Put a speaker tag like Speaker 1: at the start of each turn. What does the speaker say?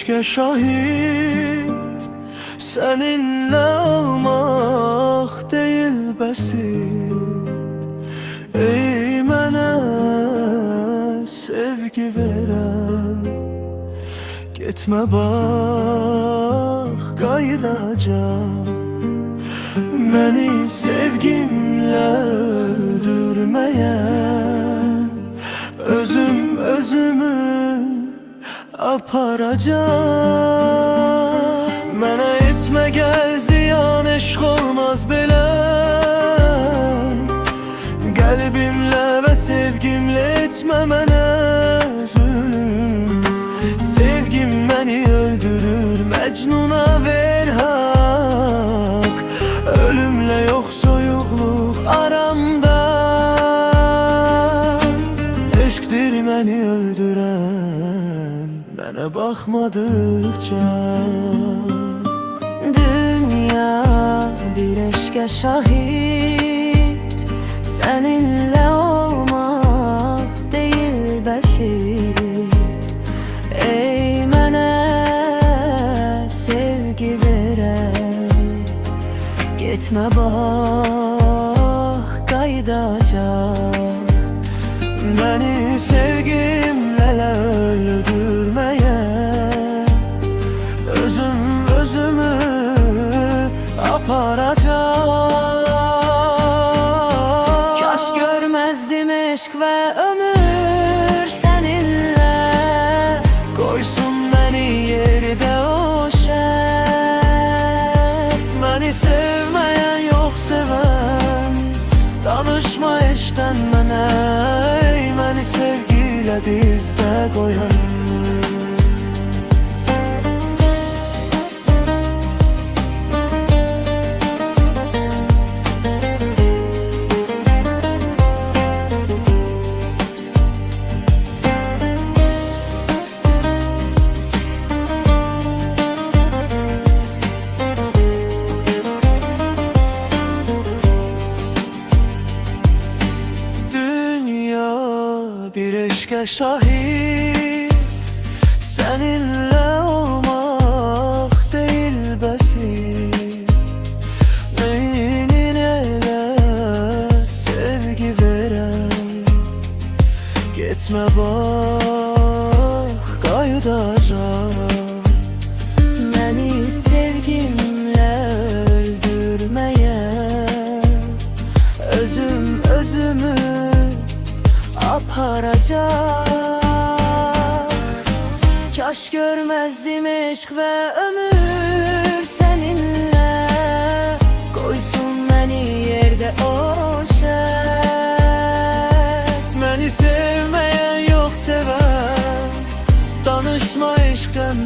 Speaker 1: eşke şahit, seninle olmak değil basit. Ey mənə sevgi verən, getmə bax qayıdacaq. Məni sevgimlə öldürməyən, özümü aparacaq. Mənə etmə gəl ziyan, eşq olmaz belə. Qəlbimlə və sevgimlə etmə mənə zulüm. Sevgim məni öldürür, Məcnuna ver haqq. Ölümlə yox soyuqluq aramda. Eşqdir məni öldürən, mənə baxmadıqca.
Speaker 2: Dünya bir eşqə şahid, seninle olmak değil basit. Ey mənə sevgi verən, getmə bax qayıdacaq.
Speaker 1: Məni sevgimlə öldürməyən, özümü aparacaq.
Speaker 2: Kaş görməzdim eşq və ömür səninlə,
Speaker 1: Qoysun məni yerdə o şəxs. Məni sevməyən yox sevən, danışma eşdən mənə. Ey məni sevgilə dizdə qoyan. Bir eşqə şahid, seninle olmak değil basit. Neyinin elə sevgi verən, getmə bax qayıdacaq.
Speaker 2: məni sevgimlə öldürməyən, özümü aparacaq. Kaş görməzdim eşq və ömür səninlə, qoysun məni yerdə o şəxs.
Speaker 1: Məni sevməyən yox sevən, danışma eşqdən